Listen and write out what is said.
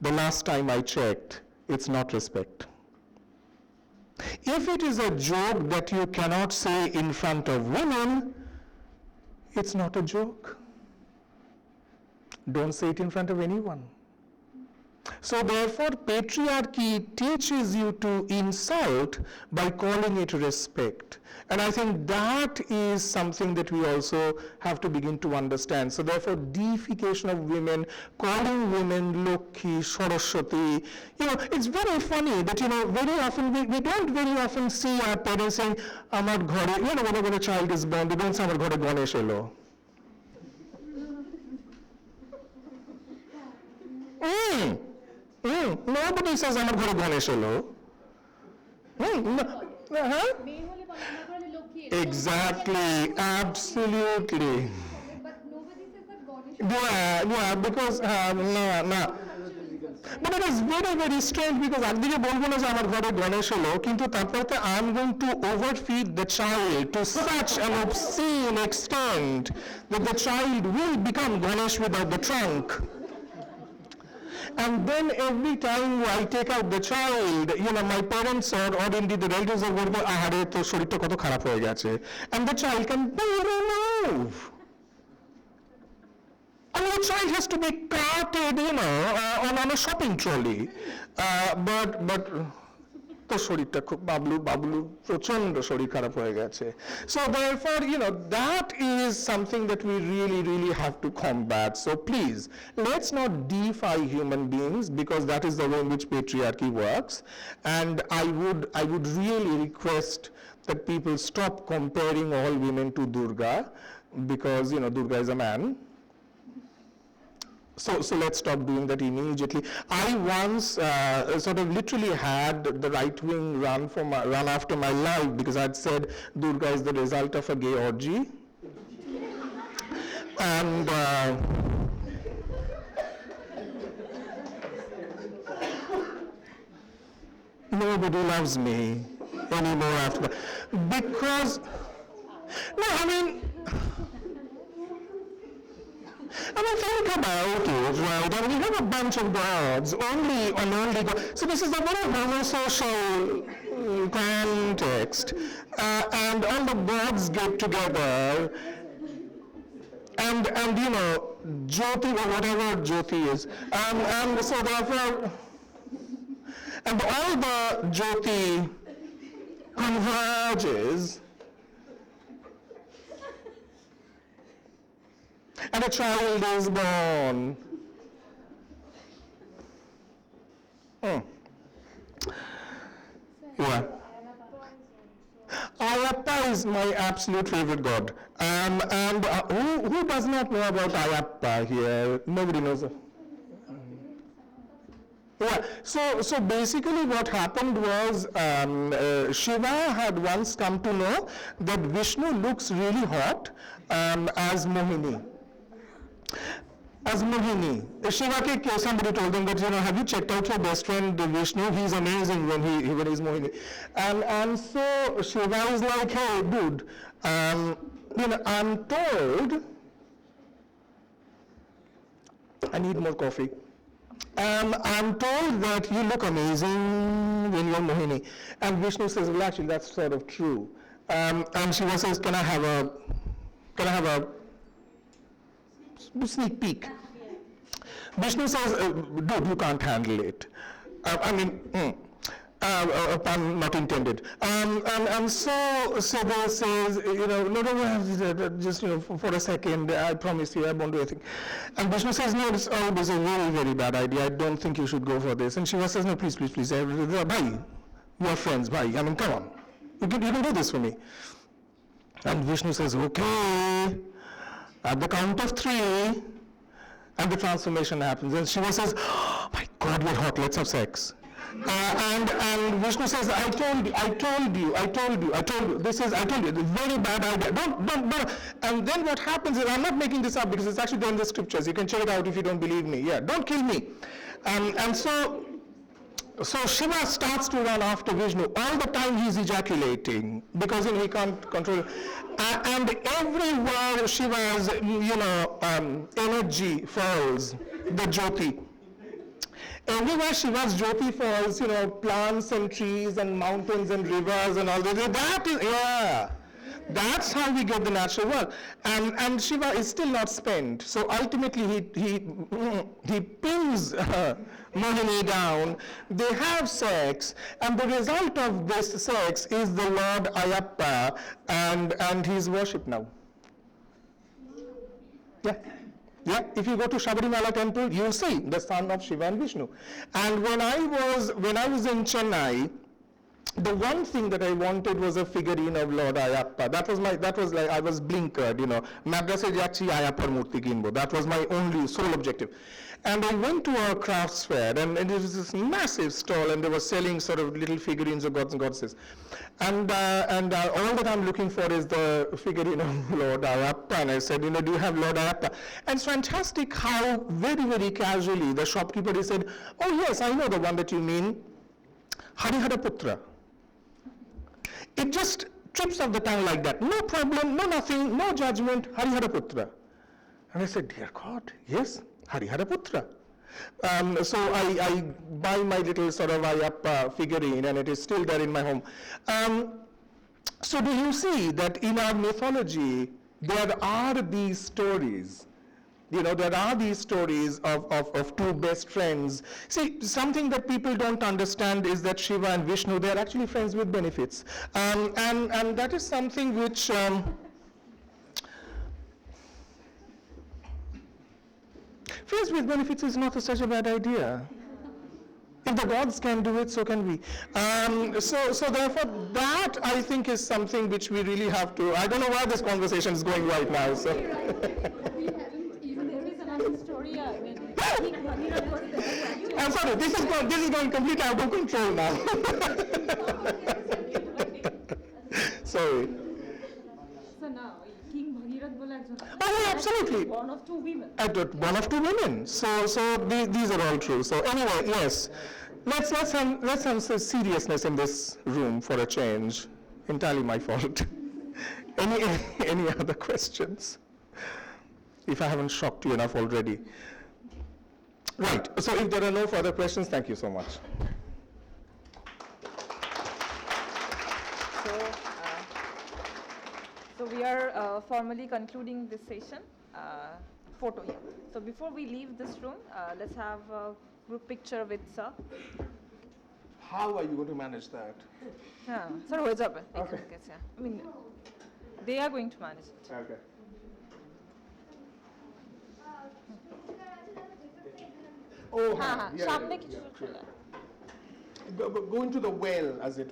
The last time I checked, it's not respect. If it is a joke that you cannot say in front of women, it's not a joke. Don't say it in front of anyone. So therefore, patriarchy teaches you to insult by calling it respect. And I think that is something that we also have to begin to understand. So therefore, deification of women, calling women Lokhi, Saraswati, it's very funny that, very often, we don't very often see our parents saying, Amar ghore, when a child is born, they don't say, Amar ghore Ganesh elo. Nobody says Amar ghore Ganesh elo. Exactly, absolutely. But nobody says that Ganesh. Yeah, because no. But it is very, very strange because একদিকে বলবো না যে আমার ঘরে গণেশ হলো, কিন্তু তারপরে I am going to overfeed the child to such an obscene extent that the child will become Ganesh without the trunk. And then every time I take out the child, my parents or indeed the relatives are going to go, ahare to shorirta koto kharap hoye geche, and the child can barely move. And the child has to be carted, on a shopping trolley. But তো শরীরটা খুব বাবলু প্রচন্ড শরীর খারাপ হয়ে গেছে. So therefore, that is something that we really, really have to combat. So please, let's not deify human beings, because that is the way in which patriarchy works. And I would really request that people stop comparing all women to Durga, because Durga is a man. So let's stop doing that immediately. I once sort of literally had the right wing run after my life because I'd said Durga is the result of a gay orgy. And nobody loves me anymore after that. Because, think about it, right? And we have a bunch of gods, only God. So this is a very homosocial context. And all the gods get together, and Jyoti, or whatever Jyoti is, and so therefore, and all the Jyoti converges, and a child is born. Yeah. Ayappa is my absolute favorite god. And who does not know about Ayappa here? Nobody knows. Yeah. So basically what happened was Shiva had once come to know that Vishnu looks really hot as Mohini. As Mohini. Somebody told them that, have you checked out your best friend Vishnu? He's amazing when he's Mohini. And so Shiva is like, hey, dude, I'm told, I need more coffee. I'm told that you look amazing when you're Mohini. And Vishnu says, well, actually, that's sort of true. And Shiva says, can I have a sneak peek? Vishnu says, dude, you can't handle it. Pun not intended. And so they says, no, just for a second, I promise you, I won't do anything. And Vishnu says, no, this is a very, very bad idea. I don't think you should go for this. And Shiva says, no, please, bhai, we are friends, bhai. Come on, you can do this for me. And Vishnu says, okay, at the count of 3, and the transformation happens. And Shiva says, oh my God, we're hot, let's have sex. And Vishnu says, I told you, this is very bad idea. Don't. And then what happens is, I'm not making this up because it's actually there in the scriptures. You can check it out if you don't believe me. Yeah, don't kill me. And so Shiva starts to run after Vishnu. All the time he's ejaculating because he can't control it. And everywhere Shiva's energy falls, the Jyoti. Everywhere Shiva's Jyoti falls, plants and trees and mountains and rivers and all that. That is, yeah. That's how we get the natural world. And Shiva is still not spent. So ultimately he pins Mohini down. They have sex, and the result of this sex is the Lord Ayappa, and he's worshipped now. Yeah. Yeah, if you go to Sabarimala temple, you'll see the son of Shiva and Vishnu. And when I was in Chennai, the one thing that I wanted was a figurine of Lord Ayappa. That was like I was blinkered, Madrase jachi Ayappar murti kinbo. That was my only sole objective. And I went to a crafts fair, and it was this massive stall, and they were selling sort of little figurines of gods and goddesses. And all that I'm looking for is the figurine of Lord Ayappa. And I said, do you have Lord Ayappa? And it's fantastic how very, very casually the shopkeeper said, oh yes, I know the one that you mean, Harihara Putra. It just trips off the tongue like that. No problem, no nothing, no judgment, Harihara Putra. And I said, dear God, yes, Harihara Putra. So I buy my little sort of Ayappa figurine, and it is still there in my home. So do you see that in our mythology, there are these stories? There are these stories of two best friends. See, something that people don't understand is that Shiva and Vishnu, they're actually friends with benefits. And that is something which, friends with benefits is not such a bad idea. If the gods can do it, so can we. So therefore, that I think is something which we really have to, I don't know where this conversation is going right now. So. Story, I mean, Bhagirath was there actually. I'm sorry, this is going completely out of control now. Sorry. So now, King Bhagirath was actually Oh, absolutely. one of two women. One of two women. So these are all true. So anyway, yes, let's have some seriousness in this room for a change. Entirely my fault. Any other questions? If I haven't shocked you enough already. Right, so if there are no further questions, thank you so much. So we are formally concluding this session, photo here. So before we leave this room, let's have a group picture with Sir. How are you going to manage that? Yeah, sir, what's up? Okay. I mean, they are going to manage it. Okay. Oh, हाँ हाँ सामने खींचो go into the well, as it